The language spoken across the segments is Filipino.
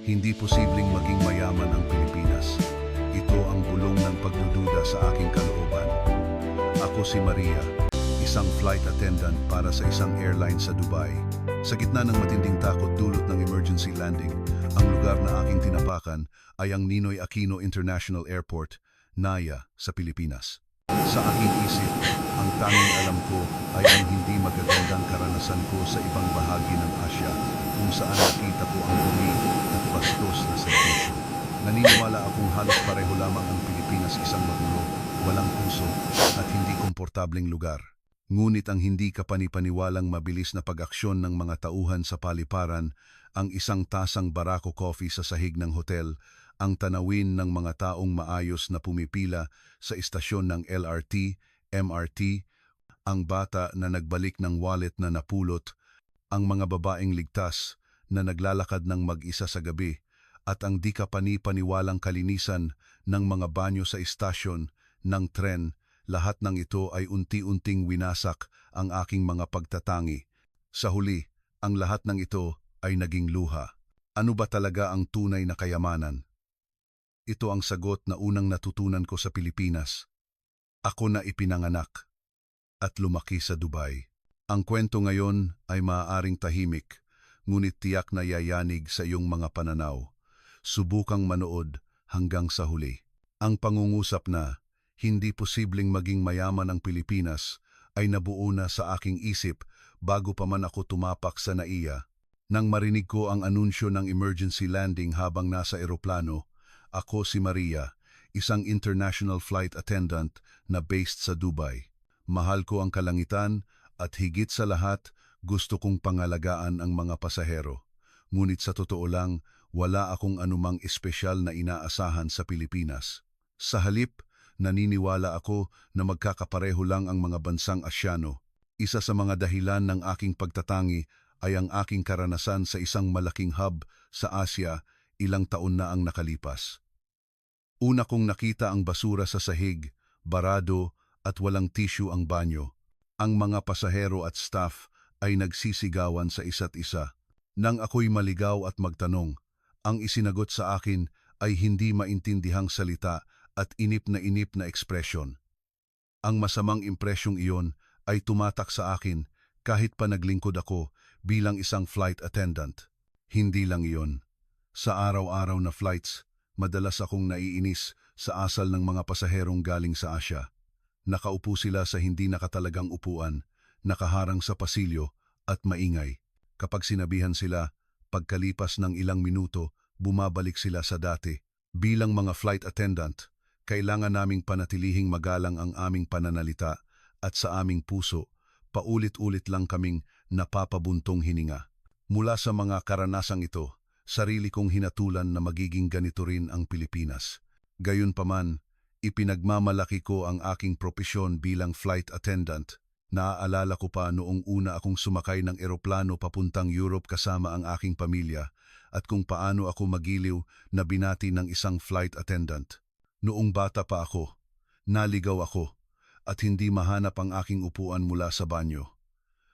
Hindi posibleng maging mayaman ang Pilipinas. Ito ang bulong ng pagdududa sa aking kalooban. Ako si Maria, isang flight attendant para sa isang airline sa Dubai. Sa gitna ng matinding takot dulot ng emergency landing, ang lugar na aking tinapakan ay ang Ninoy Aquino International Airport, NAIA, sa Pilipinas. Sa aking isip, ang tanging alam ko ay ang hindi magagandang karanasan ko sa ibang bahagi ng Asya, kung saan nakita ko ang dumi at bastos na serbisyo. Naniniwala akong halos pareho lamang ang Pilipinas, isang magulo, walang puso at hindi komportableng lugar. Ngunit ang hindi kapanipaniwalang mabilis na pag-aksyon ng mga tauhan sa paliparan, ang isang tasang Barako coffee sa sahig ng hotel, ang tanawin ng mga taong maayos na pumipila sa istasyon ng LRT, MRT, ang bata na nagbalik ng wallet na napulot, ang mga babaeng ligtas na naglalakad ng mag-isa sa gabi, at ang di kapanipaniwalang kalinisan ng mga banyo sa istasyon, ng tren. Lahat ng ito ay unti-unting winasak ang aking mga pagtatangi. Sa huli, ang lahat ng ito ay naging luha. Ano ba talaga ang tunay na kayamanan? Ito ang sagot na unang natutunan ko sa Pilipinas. Ako na ipinanganak at lumaki sa Dubai. Ang kwento ngayon ay maaaring tahimik, ngunit tiyak na yayanig sa iyong mga pananaw. Subukang manood hanggang sa huli. Ang pangungusap na hindi posibleng maging mayaman ang Pilipinas ay nabuo na sa aking isip bago pa man ako tumapak sa NAIA. Nang marinig ko ang anunsyo ng emergency landing habang nasa eroplano, ako si Maria, isang international flight attendant na based sa Dubai. Mahal ko ang kalangitan at higit sa lahat, gusto kong pangalagaan ang mga pasahero. Ngunit sa totoo lang, wala akong anumang espesyal na inaasahan sa Pilipinas. Sa halip, naniniwala ako na magkakapareho lang ang mga bansang Asyano. Isa sa mga dahilan ng aking pagtatangi ay ang aking karanasan sa isang malaking hub sa Asya ilang taon na ang nakalipas. Una kong nakita ang basura sa sahig, barado at walang tissue ang banyo. Ang mga pasahero at staff ay nagsisigawan sa isa't isa. Nang ako'y maligaw at magtanong, ang isinagot sa akin ay hindi maintindihang salita at inip na ekspresyon. Ang masamang impresyong iyon ay tumatak sa akin kahit pa naglingkod ako bilang isang flight attendant. Hindi lang iyon. Sa araw-araw na flights, madalas akong naiinis sa asal ng mga pasaherong galing sa Asya. Nakaupo sila sa hindi nakatalagang upuan, nakaharang sa pasilyo at maingay. Kapag sinabihan sila, pagkalipas ng ilang minuto, bumabalik sila sa dati. Bilang mga flight attendant, kailangan naming panatilihing magalang ang aming pananalita at sa aming puso, paulit-ulit lang kaming napapabuntong hininga. Mula sa mga karanasang ito, sarili kong hinatulan na magiging ganito rin ang Pilipinas. Gayunpaman, ipinagmamalaki ko ang aking propesyon bilang flight attendant. Naaalala ko pa noong una akong sumakay ng eroplano papuntang Europe kasama ang aking pamilya at kung paano ako magiliw na binati ng isang flight attendant. Noong bata pa ako, naligaw ako at hindi mahanap ang aking upuan mula sa banyo.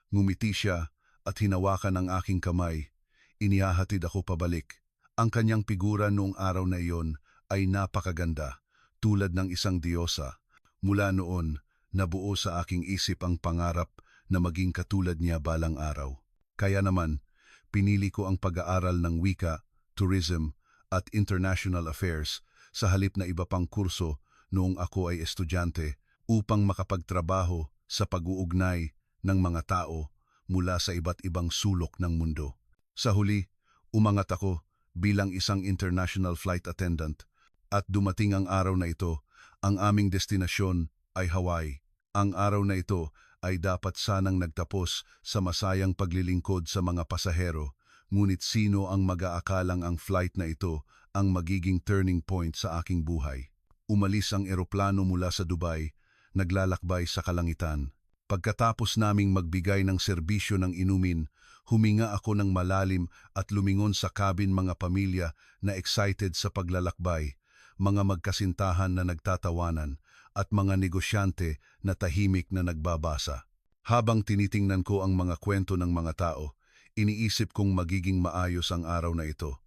Ngumiti siya at hinawakan ang aking kamay. Inihahatid ako pabalik. Ang kanyang figura noong araw na iyon ay napakaganda, tulad ng isang diyosa. Mula noon, nabuo sa aking isip ang pangarap na maging katulad niya balang araw. Kaya naman, pinili ko ang pag-aaral ng wika, tourism at international affairs sa halip na iba pang kurso noong ako ay estudyante upang makapagtrabaho sa pag-uugnay ng mga tao mula sa iba't ibang sulok ng mundo. Sa huli, umangat ako bilang isang international flight attendant at dumating ang araw na ito, ang aming destinasyon ay Hawaii. Ang araw na ito ay dapat sanang nagtapos sa masayang paglilingkod sa mga pasahero, ngunit sino ang mag-aakalang ang flight na ito ang magiging turning point sa aking buhay. Umalis ang eroplano mula sa Dubai, naglalakbay sa kalangitan. Pagkatapos naming magbigay ng serbisyo ng inumin, huminga ako ng malalim at lumingon sa cabin mga pamilya na excited sa paglalakbay, mga magkasintahan na nagtatawanan, at mga negosyante na tahimik na nagbabasa. Habang tinitingnan ko ang mga kwento ng mga tao, iniisip kong magiging maayos ang araw na ito.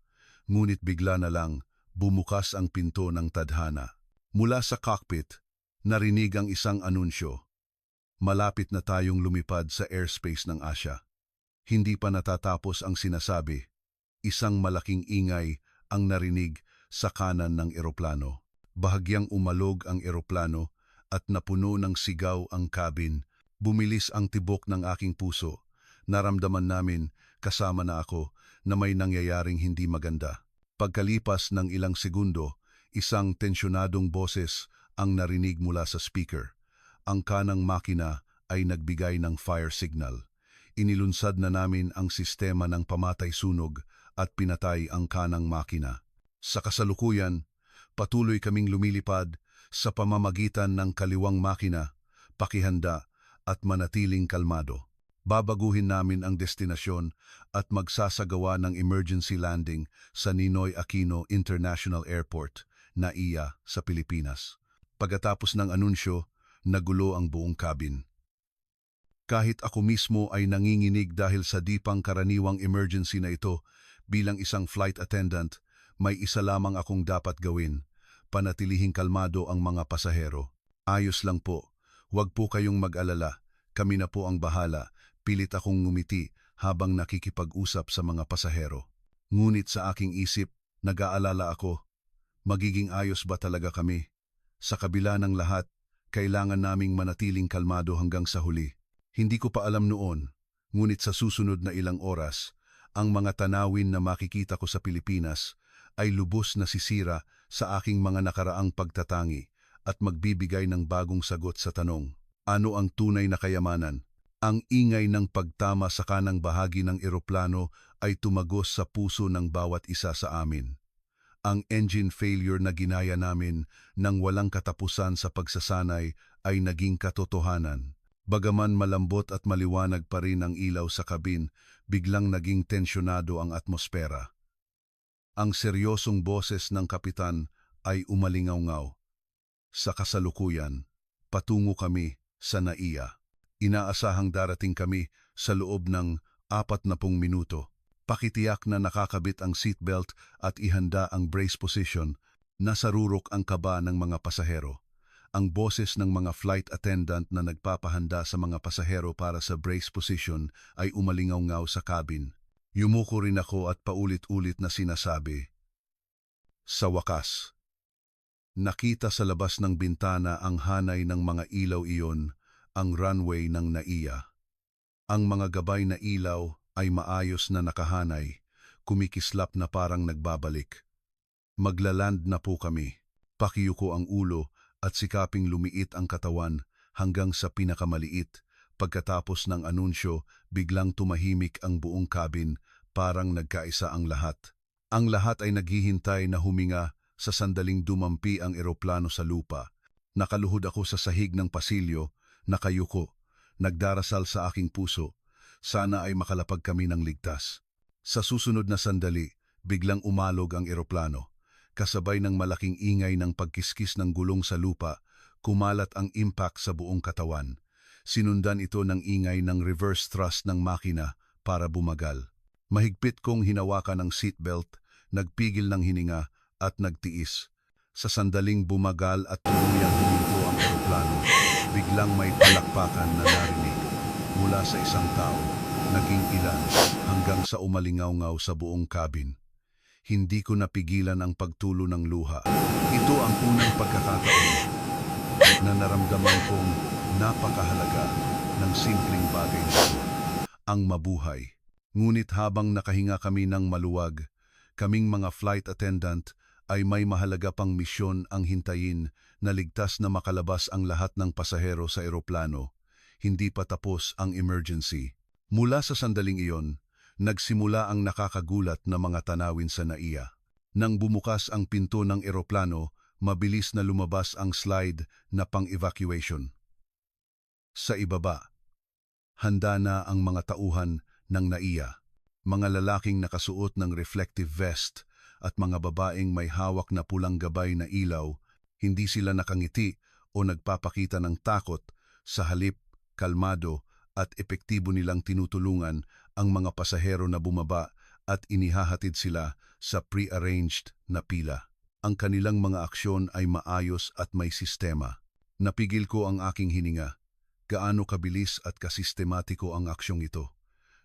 Ngunit bigla na lang, bumukas ang pinto ng tadhana. Mula sa cockpit, narinig ang isang anunsyo. Malapit na tayong lumipad sa airspace ng Asya. Hindi pa natatapos ang sinasabi. Isang malaking ingay ang narinig sa kanan ng eroplano. Bahagyang umalog ang eroplano at napuno ng sigaw ang cabin. Bumilis ang tibok ng aking puso. Naramdaman namin, kasama na ako, na may nangyayaring hindi maganda. Pagkalipas ng ilang segundo, isang tensyonadong boses ang narinig mula sa speaker. Ang kanang makina ay nagbigay ng fire signal. Inilunsad na namin ang sistema ng pamatay sunog at pinatay ang kanang makina. Sa kasalukuyan, patuloy kaming lumilipad sa pamamagitan ng kaliwang makina, pakihanda at manatiling kalmado. Babaguhin namin ang destinasyon at magsasagawa ng emergency landing sa Ninoy Aquino International Airport, NAIA, sa Pilipinas. Pagkatapos ng anunsyo, nagulo ang buong cabin. Kahit ako mismo ay nanginginig dahil sa di pang karaniwang emergency na ito, bilang isang flight attendant, may isa lamang akong dapat gawin, panatilihing kalmado ang mga pasahero. Ayos lang po, huwag po kayong mag-alala, kami na po ang bahala, pilit akong ngumiti habang nakikipag-usap sa mga pasahero. Ngunit sa aking isip, nag-aalala ako, magiging ayos ba talaga kami? Sa kabila ng lahat, kailangan naming manatiling kalmado hanggang sa huli. Hindi ko pa alam noon, ngunit sa susunod na ilang oras, ang mga tanawin na makikita ko sa Pilipinas ay lubos na sisira sa aking mga nakaraang pagtatangi at magbibigay ng bagong sagot sa tanong, ano ang tunay na kayamanan? Ang ingay ng pagtama sa kanang bahagi ng eroplano ay tumagos sa puso ng bawat isa sa amin. Ang engine failure na ginaya namin nang walang katapusan sa pagsasanay ay naging katotohanan. Bagaman malambot at maliwanag pa rin ang ilaw sa kabin, biglang naging tensyonado ang atmosfera. Ang seryosong boses ng kapitan ay umalingaw-ngaw. Sa kasalukuyan, patungo kami sa NAIA. Inaasahang darating kami sa loob ng 40 minuto. Pakitiyak na nakakabit ang seatbelt at ihanda ang brace position, nasarurok ang kaba ng mga pasahero. Ang boses ng mga flight attendant na nagpapahanda sa mga pasahero para sa brace position ay umalingaw-ngaw sa cabin. Yumuko rin ako at paulit-ulit na sinasabi. Sa wakas, nakita sa labas ng bintana ang hanay ng mga ilaw iyon, ang runway ng NAIA. Ang mga gabay na ilaw ay maayos na nakahanay, kumikislap na parang nagbabalik. Maglaland na po kami. Pakiyuko ang ulo at sikaping lumiit ang katawan hanggang sa pinakamaliit. Pagkatapos ng anunsyo, biglang tumahimik ang buong cabin, parang nagkaisa ang lahat. Ang lahat ay naghihintay na huminga sa sandaling dumampi ang eroplano sa lupa. Nakaluhod ako sa sahig ng pasilyo, nakayuko, nagdarasal sa aking puso. Sana ay makalapag kami ng ligtas. Sa susunod na sandali, biglang umalog ang eroplano. Kasabay ng malaking ingay ng pagkiskis ng gulong sa lupa, kumalat ang impact sa buong katawan. Sinundan ito ng ingay ng reverse thrust ng makina para bumagal. Mahigpit kong hinawakan ang seatbelt, nagpigil ng hininga at nagtiis. Sa sandaling bumagal at tuluyang huminto ang eroplano, biglang may palakpakan na narinig. Mula sa isang tao, naging ilan hanggang sa umalingaw-ngaw sa buong cabin. Hindi ko napigilan ang pagtulo ng luha. Ito ang unang pagkakataon na naramdaman kong napakahalaga ng simpleng bagay na ito, ang mabuhay. Ngunit habang nakahinga kami ng maluwag, kaming mga flight attendant ay may mahalaga pang misyon ang hintayin na ligtas na makalabas ang lahat ng pasahero sa eroplano. Hindi pa tapos ang emergency. Mula sa sandaling iyon, nagsimula ang nakakagulat na mga tanawin sa NAIA. Nang bumukas ang pinto ng eroplano, mabilis na lumabas ang slide na pang-evacuation. Sa ibaba, handa na ang mga tauhan ng NAIA, mga lalaking nakasuot ng reflective vest at mga babaeng may hawak na pulang gabay na ilaw. Hindi sila nakangiti o nagpapakita ng takot, sa halip, kalmado at epektibo nilang tinutulungan ang mga pasahero na bumaba at inihahatid sila sa pre-arranged na pila. Ang kanilang mga aksyon ay maayos at may sistema. Napigil ko ang aking hininga. Gaano kabilis at kasistematiko ang aksyong ito.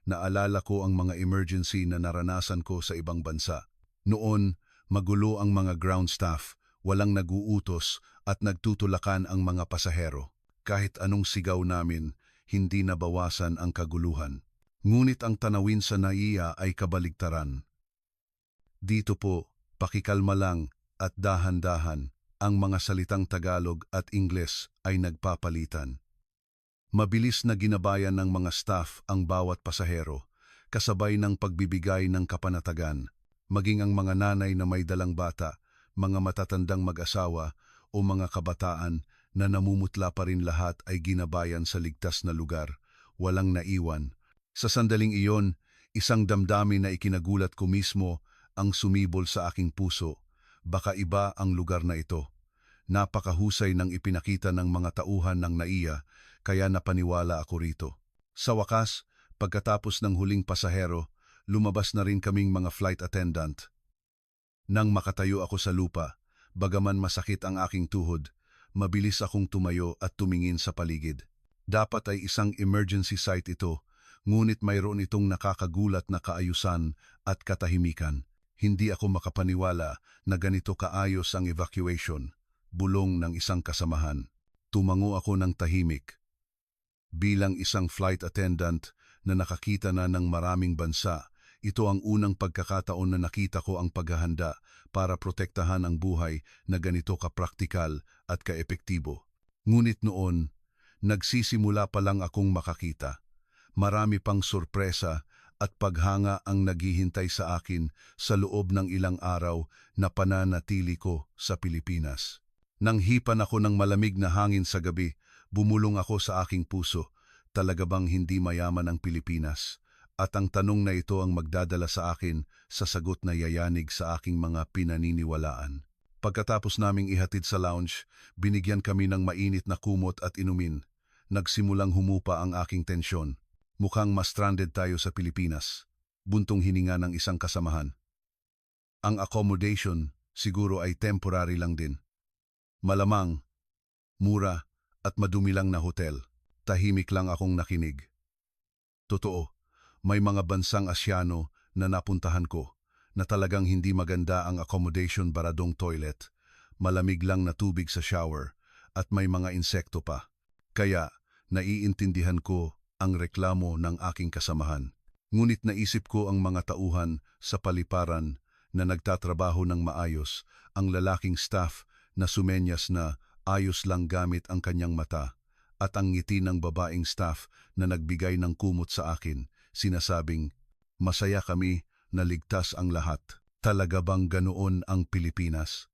Naalala ko ang mga emergency na naranasan ko sa ibang bansa. Noon, magulo ang mga ground staff, walang naguutos at nagtutulakan ang mga pasahero. Kahit anong sigaw namin, hindi nabawasan ang kaguluhan. Ngunit ang tanawin sa NAIA ay kabaligtaran. Dito po, pakikalma lang at dahan-dahan, ang mga salitang Tagalog at Ingles ay nagpapalitan. Mabilis na ginabayan ng mga staff ang bawat pasahero, kasabay ng pagbibigay ng kapanatagan, maging ang mga nanay na may dalang bata, mga matatandang mag-asawa o mga kabataan na namumutla pa rin lahat ay ginabayan sa ligtas na lugar, walang naiwan. Sa sandaling iyon, isang damdamin na ikinagulat ko mismo ang sumibol sa aking puso. Baka iba ang lugar na ito. Napakahusay ng ipinakita ng mga tauhan ng NAIA, kaya napaniwala ako rito. Sa wakas, pagkatapos ng huling pasahero, lumabas na rin kaming mga flight attendant. Nang makatayo ako sa lupa, bagaman masakit ang aking tuhod, mabilis akong tumayo at tumingin sa paligid. Dapat ay isang emergency site ito, ngunit mayroon itong nakakagulat na kaayusan at katahimikan. Hindi ako makapaniwala na ganito kaayos ang evacuation. Bulong ng isang kasamahan. Tumango ako ng tahimik. Bilang isang flight attendant na nakakita na ng maraming bansa, ito ang unang pagkakataon na nakita ko ang paghahanda para protektahan ang buhay na ganito kapraktikal at kaepektibo. Ngunit noon, nagsisimula pa lang akong makakita. Marami pang sorpresa at paghanga ang naghihintay sa akin sa loob ng ilang araw na pananatili ko sa Pilipinas. Nang hipan ako ng malamig na hangin sa gabi, bumulong ako sa aking puso, talaga bang hindi mayaman ang Pilipinas? At ang tanong na ito ang magdadala sa akin sa sagot na yayanig sa aking mga pinaniniwalaan. Pagkatapos naming ihatid sa lounge, binigyan kami ng mainit na kumot at inumin. Nagsimulang humupa ang aking tensyon. Mukhang ma-stranded tayo sa Pilipinas. Buntong hininga ng isang kasamahan. Ang accommodation siguro ay temporary lang din. Malamang, mura at madumi lang na hotel. Tahimik lang akong nakinig. Totoo, may mga bansang Asyano na napuntahan ko na talagang hindi maganda ang accommodation, baradong toilet, malamig lang na tubig sa shower at may mga insekto pa. Kaya naiintindihan ko ang reklamo ng aking kasamahan. Ngunit naisip ko ang mga tauhan sa paliparan na nagtatrabaho ng maayos, ang lalaking staff na sumenyas na ayos lang gamit ang kanyang mata, at ang ngiti ng babaeng staff na nagbigay ng kumot sa akin, sinasabing, masaya kami na ligtas ang lahat. Talaga bang ganoon ang Pilipinas?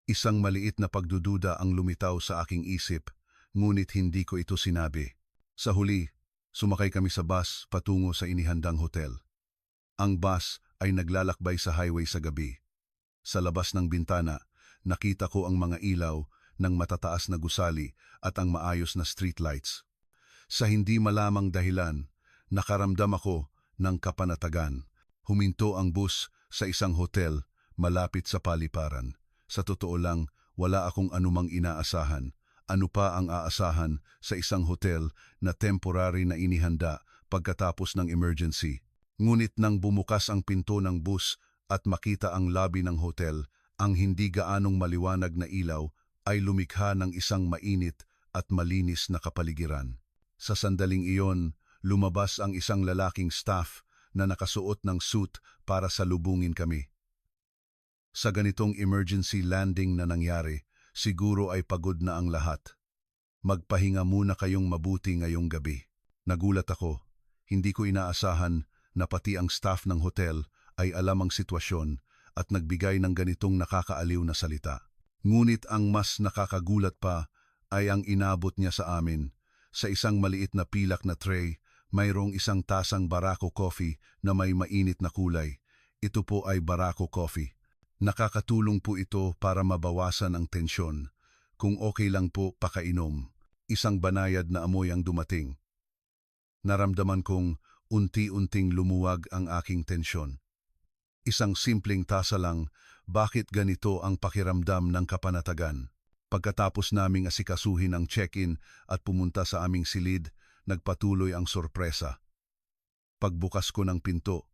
Isang maliit na pagdududa ang lumitaw sa aking isip, ngunit hindi ko ito sinabi. Sa huli, sumakay kami sa bus patungo sa inihandang hotel. Ang bus ay naglalakbay sa highway sa gabi. Sa labas ng bintana, nakita ko ang mga ilaw ng matataas na gusali at ang maayos na streetlights. Sa hindi malamang dahilan, nakaramdam ako ng kapanatagan. Huminto ang bus sa isang hotel malapit sa paliparan. Sa totoo lang, wala akong anumang inaasahan. Ano pa ang aasahan sa isang hotel na temporary na inihanda pagkatapos ng emergency? Ngunit nang bumukas ang pinto ng bus at makita ang lobby ng hotel, ang hindi gaanong maliwanag na ilaw ay lumikha ng isang mainit at malinis na kapaligiran. Sa sandaling iyon, lumabas ang isang lalaking staff na nakasuot ng suit para salubungin kami. Sa ganitong emergency landing na nangyari, siguro ay pagod na ang lahat. Magpahinga muna kayong mabuti ngayong gabi. Nagulat ako. Hindi ko inaasahan na pati ang staff ng hotel ay alam ang sitwasyon at nagbigay ng ganitong nakakaaliw na salita. Ngunit ang mas nakakagulat pa ay ang inabot niya sa amin. Sa isang maliit na pilak na tray, mayroong isang tasang Barako coffee na may mainit na kulay. Ito po ay Barako coffee. Nakakatulong po ito para mabawasan ang tensyon. Kung okay lang po, pakainom. Isang banayad na amoy ang dumating. Naramdaman kong unti-unting lumuwag ang aking tensyon. Isang simpleng tasa lang, bakit ganito ang pakiramdam ng kapanatagan? Pagkatapos naming asikasuhin ang check-in at pumunta sa aming silid, nagpatuloy ang sorpresa. Pagbukas ko ng pinto,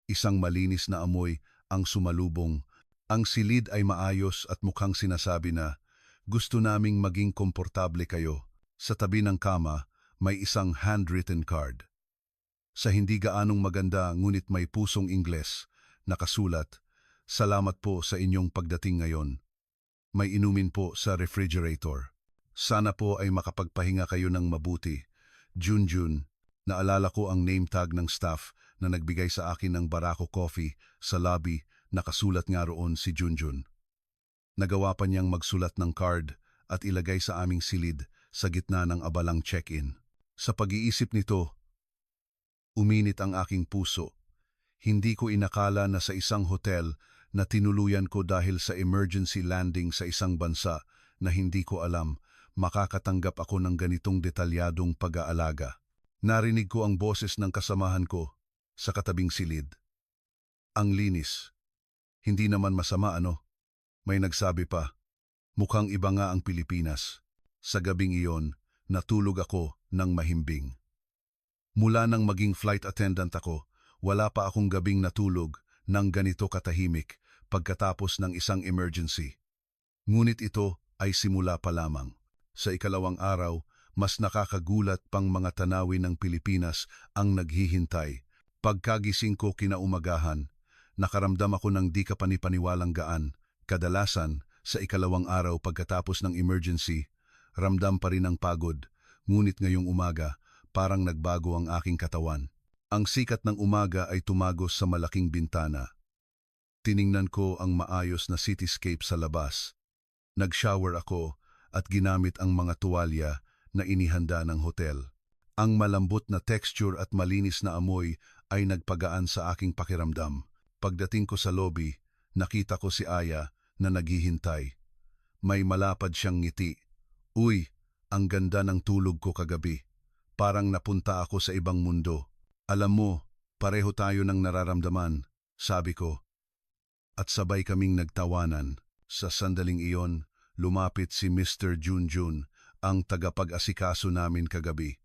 isang malinis na amoy ang sumalubong. Ang silid ay maayos at mukhang sinasabi na, gusto naming maging komportable kayo. Sa tabi ng kama, may isang handwritten card. Sa hindi gaanong maganda ngunit may pusong Ingles, nakasulat, "Salamat po sa inyong pagdating ngayon. May inumin po sa refrigerator. Sana po ay makapagpahinga kayo ng mabuti. Junjun." Naalala ko ang name tag ng staff na nagbigay sa akin ng Barako Coffee sa lobby, nakasulat nga roon si Junjun. Nagawa pa niyang magsulat ng card at ilagay sa aming silid sa gitna ng abalang check-in. Sa pag-iisip nito, uminit ang aking puso. Hindi ko inakala na sa isang hotel na tinuluyan ko dahil sa emergency landing sa isang bansa na hindi ko alam, makakatanggap ako ng ganitong detalyadong pag-aalaga. Narinig ko ang boses ng kasamahan ko sa katabing silid. Ang linis. Hindi naman masama, ano? May nagsabi pa, mukhang iba nga ang Pilipinas. Sa gabing iyon, natulog ako ng mahimbing. Mula nang maging flight attendant ako, wala pa akong gabing natulog ng ganito katahimik pagkatapos ng isang emergency. Ngunit ito ay simula pa lamang. Sa ikalawang araw, mas nakakagulat pang mga tanawin ng Pilipinas ang naghihintay. Pagkagising ko kinaumagahan, nakaramdam ako ng di kapanipaniwalang gaan. Kadalasan, sa ikalawang araw pagkatapos ng emergency, ramdam pa rin ang pagod. Ngunit ngayong umaga, parang nagbago ang aking katawan. Ang sikat ng umaga ay tumagos sa malaking bintana. Tiningnan ko ang maayos na cityscape sa labas. Nag-shower ako at ginamit ang mga tuwalya na inihanda ng hotel. Ang malambot na texture at malinis na amoy ay nagpagaan sa aking pakiramdam. Pagdating ko sa lobby, nakita ko si Aya na naghihintay. May malapad siyang ngiti. Uy, ang ganda ng tulog ko kagabi. Parang napunta ako sa ibang mundo. Alam mo, pareho tayo ng nararamdaman, sabi ko. At sabay kaming nagtawanan. Sa sandaling iyon, lumapit si Mr. Junjun, ang tagapag-asikaso namin kagabi.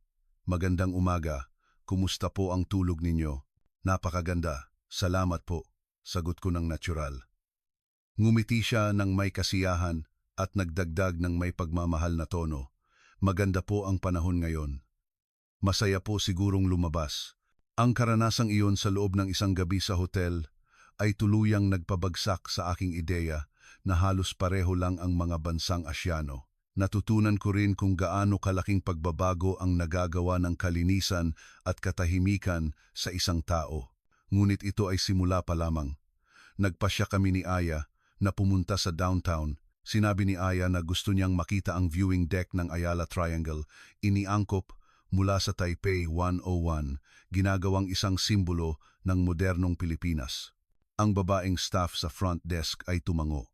Magandang umaga, kumusta po ang tulog ninyo? Napakaganda, salamat po, sagot ko ng natural. Ngumiti siya ng may kasiyahan at nagdagdag ng may pagmamahal na tono. Maganda po ang panahon ngayon. Masaya po sigurong lumabas. Ang karanasang iyon sa loob ng isang gabi sa hotel ay tuluyang nagpabagsak sa aking ideya na halos pareho lang ang mga bansang Asyano. Natutunan ko rin kung gaano kalaking pagbabago ang nagagawa ng kalinisan at katahimikan sa isang tao. Ngunit ito ay simula pa lamang. Nagpasya kami ni Aya na pumunta sa downtown. Sinabi ni Aya na gusto niyang makita ang viewing deck ng Ayala Triangle. Iniangkop mula sa Taipei 101, ginagawang isang simbolo ng modernong Pilipinas. Ang babaeng staff sa front desk ay tumango.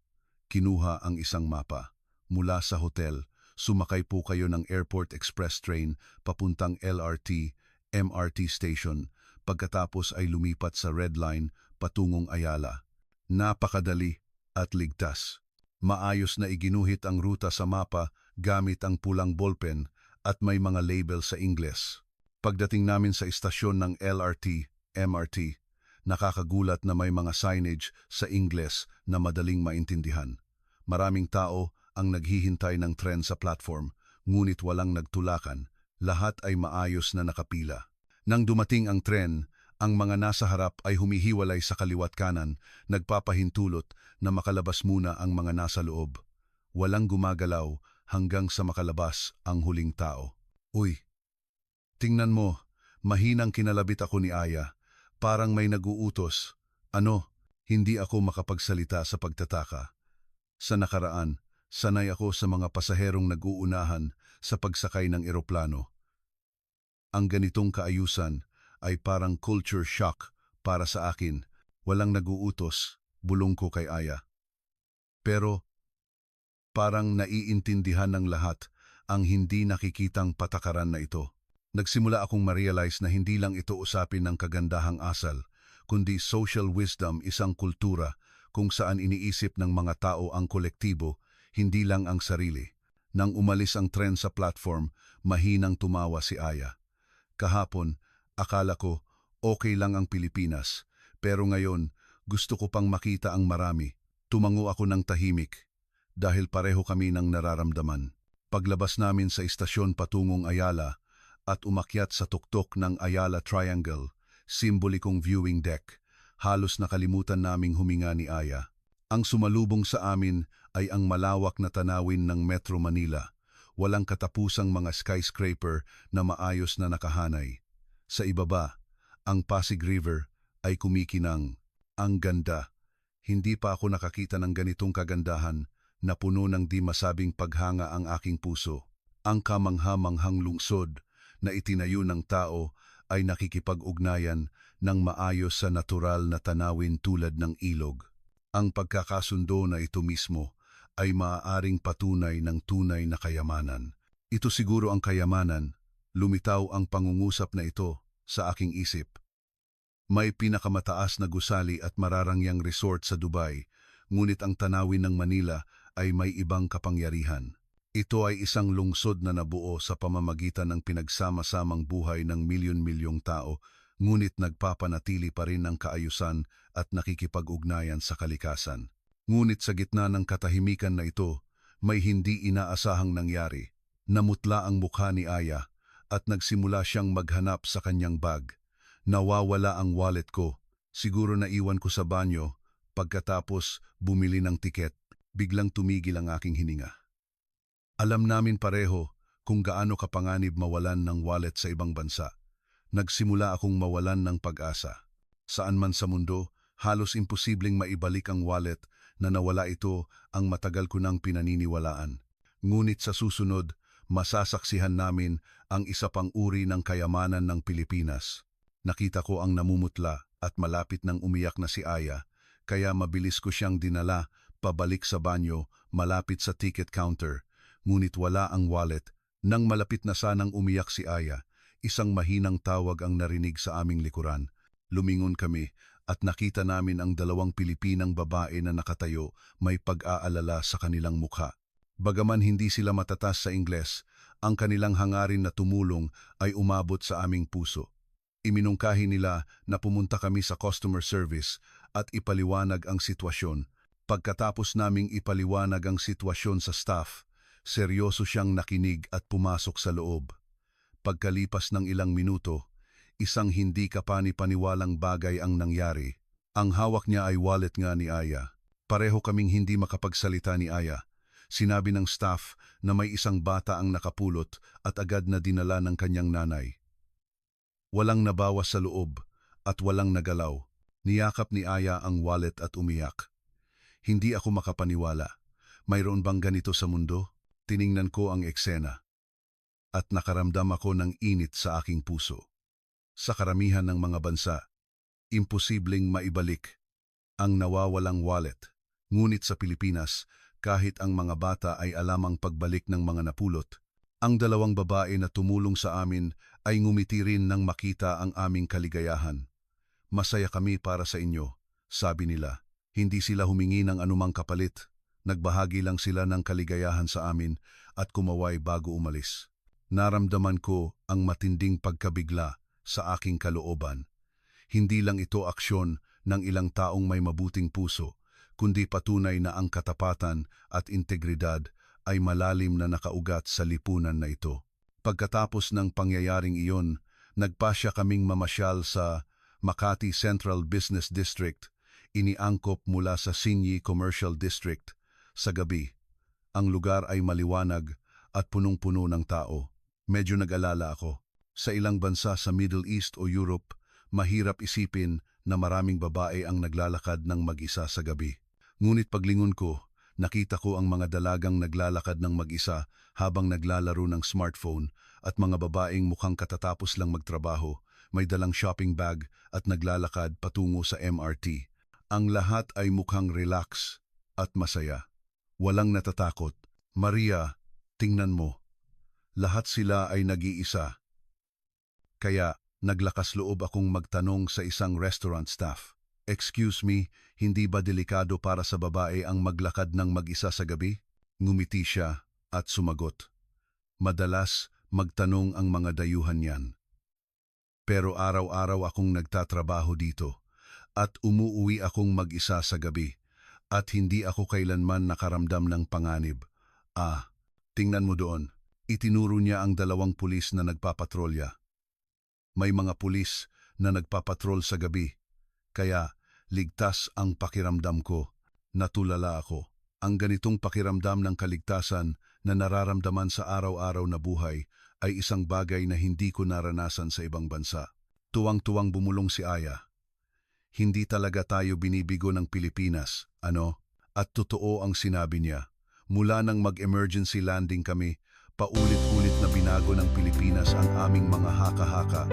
Kinuha ang isang mapa. Mula sa hotel, sumakay po kayo ng Airport Express train papuntang LRT, MRT station, pagkatapos ay lumipat sa Red Line patungong Ayala. Napakadali at ligtas. Maayos na iginuhit ang ruta sa mapa gamit ang pulang ballpen at may mga label sa Ingles. Pagdating namin sa istasyon ng LRT, MRT, nakakagulat na may mga signage sa Ingles na madaling maintindihan. Maraming tao ang naghihintay ng tren sa platform, ngunit walang nagtulakan. Lahat ay maayos na nakapila. Nang dumating ang tren, ang mga nasa harap ay humihiwalay sa kaliwat kanan, nagpapahintulot na makalabas muna ang mga nasa loob. Walang gumagalaw hanggang sa makalabas ang huling tao. Uy, tingnan mo, mahinang kinalabit ako ni Aya. Parang may naguutos. Ano, hindi ako makapagsalita sa pagtataka. Sa nakaraan, sanay ako sa mga pasaherong nag-uunahan sa pagsakay ng eroplano. Ang ganitong kaayusan ay parang culture shock para sa akin. Walang naguutos, bulong ko kay Aya. Pero parang naiintindihan ng lahat ang hindi nakikitang patakaran na ito. Nagsimula akong ma-realize na hindi lang ito usapin ng kagandahang asal, kundi social wisdom, isang kultura kung saan iniisip ng mga tao ang kolektibo, hindi lang ang sarili. Nang umalis ang trend sa platform, mahinang tumawa si Aya. Kahapon, akala ko okay lang ang Pilipinas, pero ngayon gusto ko pang makita ang marami. Tumango ako ng tahimik dahil pareho kami ng nararamdaman. Paglabas namin sa istasyon patungong Ayala at umakyat sa tuktok ng Ayala Triangle, simbolikong viewing deck, halos nakalimutan naming huminga ni Aya. Ang sumalubong sa amin ay ang malawak na tanawin ng Metro Manila, walang katapusang mga skyscraper na maayos na nakahanay. Sa ibaba, ang Pasig River ay kumikinang. Ang ganda. Hindi pa ako nakakita ng ganitong kagandahan na puno ng di masabing paghanga ang aking puso. Ang kamangha-manghang lungsod na itinayo ng tao ay nakikipag-ugnayan ng maayos sa natural na tanawin tulad ng ilog. Ang pagkakasundo na ito mismo ay maaaring patunay ng tunay na kayamanan. Ito siguro ang kayamanan, lumitaw ang pangungusap na ito sa aking isip. May pinakamataas na gusali at mararangyang resort sa Dubai, ngunit ang tanawin ng Manila ay may ibang kapangyarihan. Ito ay isang lungsod na nabuo sa pamamagitan ng pinagsama-samang buhay ng milyon-milyong tao, ngunit nagpapanatili pa rin ng kaayusan at nakikipag-ugnayan sa kalikasan. Ngunit sa gitna ng katahimikan na ito, may hindi inaasahang nangyari. Namutla ang mukha ni Aya at nagsimula siyang maghanap sa kanyang bag. Nawawala ang wallet ko. Siguro naiwan ko sa banyo. Pagkatapos bumili ng tiket, biglang tumigil ang aking hininga. Alam namin pareho kung gaano kapanganib mawalan ng wallet sa ibang bansa. Nagsimula akong mawalan ng pag-asa. Saan man sa mundo, halos imposibleng maibalik ang wallet na nawala ito ang matagal ko nang pinaniniwalaan. Ngunit sa susunod, masasaksihan namin ang isa pang uri ng kayamanan ng Pilipinas. Nakita ko ang namumutla at malapit nang umiyak na si Aya, kaya mabilis ko siyang dinala pabalik sa banyo malapit sa ticket counter. Ngunit wala ang wallet. Nang malapit na sanang umiyak si Aya, isang mahinang tawag ang narinig sa aming likuran. Lumingon kami at nakita namin ang dalawang Pilipinang babae na nakatayo, may pag-aalala sa kanilang mukha. Bagaman hindi sila matatas sa Ingles, ang kanilang hangarin na tumulong ay umabot sa aming puso. Iminungkahi nila na pumunta kami sa customer service at ipaliwanag ang sitwasyon. Pagkatapos naming ipaliwanag ang sitwasyon sa staff, seryoso siyang nakinig at pumasok sa loob. Pagkalipas ng ilang minuto, isang hindi kapani-paniwalang bagay ang nangyari. Ang hawak niya ay wallet nga ni Aya. Pareho kaming hindi makapagsalita ni Aya. Sinabi ng staff na may isang bata ang nakapulot at agad na dinala ng kanyang nanay. Walang nabawas sa loob at walang nagalaw. Niyakap ni Aya ang wallet at umiyak. Hindi ako makapaniwala. Mayroon bang ganito sa mundo? Tiningnan ko ang eksena at nakaramdam ako ng init sa aking puso. Sa karamihan ng mga bansa, imposibleng maibalik ang nawawalang wallet. Ngunit sa Pilipinas, kahit ang mga bata ay alamang pagbalik ng mga napulot, ang dalawang babae na tumulong sa amin ay ngumiti rin nang makita ang aming kaligayahan. Masaya kami para sa inyo, sabi nila. Hindi sila humingi ng anumang kapalit. Nagbahagi lang sila ng kaligayahan sa amin at kumaway bago umalis. Naramdaman ko ang matinding pagkabigla sa aking kalooban. Hindi lang ito aksyon ng ilang taong may mabuting puso, kundi patunay na ang katapatan at integridad ay malalim na nakaugat sa lipunan na ito. Pagkatapos ng pangyayaring iyon, nagpasya kaming mamasyal sa Makati Central Business District, iniangkop mula sa Sinyi Commercial District. Sa gabi, ang lugar ay maliwanag at punong-puno ng tao. Medyo nag-alala ako. Sa ilang bansa sa Middle East o Europe, mahirap isipin na maraming babae ang naglalakad ng mag-isa sa gabi. Ngunit paglingon ko, nakita ko ang mga dalagang naglalakad ng mag-isa habang naglalaro ng smartphone at mga babaeng mukhang katatapos lang magtrabaho, may dalang shopping bag at naglalakad patungo sa MRT. Ang lahat ay mukhang relax at masaya. Walang natatakot. Maria, tingnan mo. Lahat sila ay nag-iisa. Kaya naglakas loob akong magtanong sa isang restaurant staff. "Excuse me, hindi ba delikado para sa babae ang maglakad ng mag-isa sa gabi?" Ngumiti siya at sumagot, "Madalas magtanong ang mga dayuhan yan. Pero araw-araw akong nagtatrabaho dito at umuuwi akong mag-isa sa gabi at hindi ako kailanman nakaramdam ng panganib." Tingnan mo doon. Itinuro niya ang 2 pulis na nagpapatrolya. May mga pulis na nagpapatrol sa gabi, kaya ligtas ang pakiramdam ko. Natulala ako. Ang ganitong pakiramdam ng kaligtasan na nararamdaman sa araw-araw na buhay ay isang bagay na hindi ko naranasan sa ibang bansa. Tuwang-tuwang bumulong si Aya. "Hindi talaga tayo binibigo ng Pilipinas, ano?" At totoo ang sinabi niya. Mula nang mag-emergency landing kami, paulit-ulit na binago ng Pilipinas ang aming mga haka-haka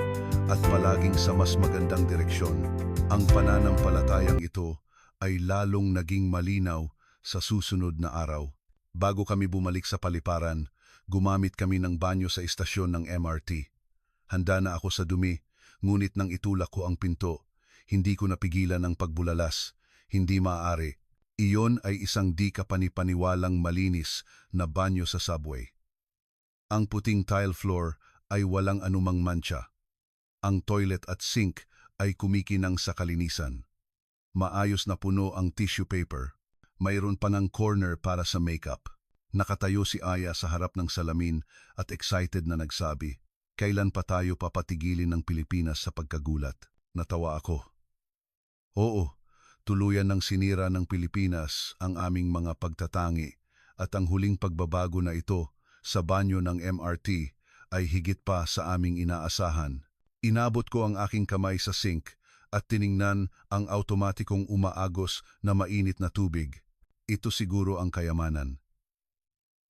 at palaging sa mas magandang direksyon. Ang pananampalatayang ito ay lalong naging malinaw sa susunod na araw. Bago kami bumalik sa paliparan, gumamit kami ng banyo sa istasyon ng MRT. Handa na ako sa dumi, ngunit nang itulak ko ang pinto, hindi ko napigilan ang pagbulalas. Hindi maaari. Iyon ay isang di kapanipaniwalang malinis na banyo sa subway. Ang puting tile floor ay walang anumang mantsa. Ang toilet at sink ay kumikinang sa kalinisan. Maayos na puno ang tissue paper. Mayroon pa ng corner para sa makeup. Nakatayo si Aya sa harap ng salamin at excited na nagsabi, "Kailan pa tayo papatigilin ng Pilipinas sa pagkagulat?" Natawa ako. Oo, tuluyan ng sinira ng Pilipinas ang aming mga pagtatangi at ang huling pagbabago na ito sa banyo ng MRT ay higit pa sa aming inaasahan. Inabot ko ang aking kamay sa sink at tiningnan ang automatikong umaagos na mainit na tubig. Ito siguro ang kayamanan.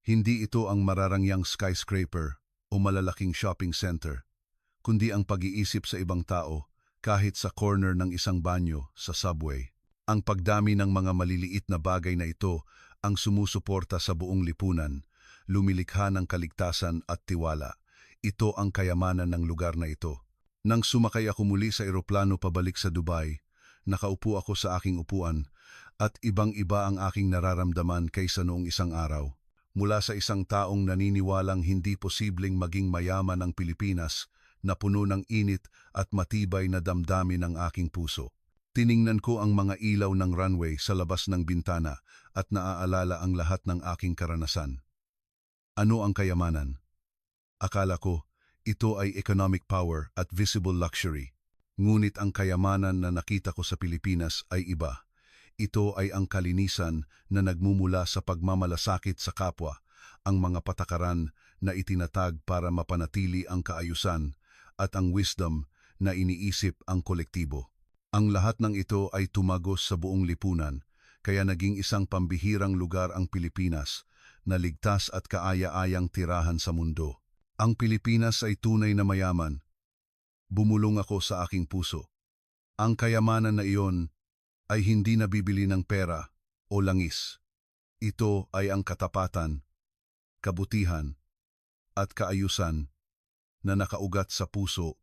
Hindi ito ang mararangyang skyscraper o malalaking shopping center, kundi ang pag-iisip sa ibang tao kahit sa corner ng isang banyo sa subway. Ang pagdami ng mga maliliit na bagay na ito ang sumusuporta sa buong lipunan, lumilikha ng kaligtasan at tiwala. Ito ang kayamanan ng lugar na ito. Nang sumakay ako muli sa eroplano pabalik sa Dubai, nakaupo ako sa aking upuan at ibang-iba ang aking nararamdaman kaysa noong isang araw. Mula sa isang taong naniniwalang hindi posibleng maging mayaman ang Pilipinas na puno ng init at matibay na damdamin ng aking puso. Tiningnan ko ang mga ilaw ng runway sa labas ng bintana at naaalala ang lahat ng aking karanasan. Ano ang kayamanan? Akala ko, ito ay economic power at visible luxury. Ngunit ang kayamanan na nakita ko sa Pilipinas ay iba. Ito ay ang kalinisan na nagmumula sa pagmamalasakit sa kapwa, ang mga patakaran na itinatag para mapanatili ang kaayusan, at ang wisdom na iniisip ang kolektibo. Ang lahat ng ito ay tumagos sa buong lipunan, kaya naging isang pambihirang lugar ang Pilipinas na ligtas at kaaya-ayang tirahan sa mundo. Ang Pilipinas ay tunay na mayaman. Bumulong ako sa aking puso. Ang kayamanan na iyon ay hindi nabibili ng pera o langis. Ito ay ang katapatan, kabutihan, at kaayusan na nakaugat sa puso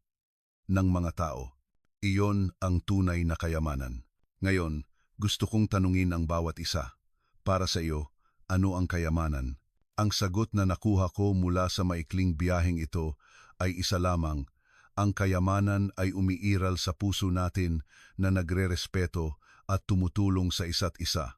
ng mga tao. Iyon ang tunay na kayamanan. Ngayon, gusto kong tanungin ang bawat isa. Para sa iyo, ano ang kayamanan? Ang sagot na nakuha ko mula sa maikling biyaheng ito ay isa lamang. Ang kayamanan ay umiiral sa puso natin na nagrerespeto at tumutulong sa isa't isa.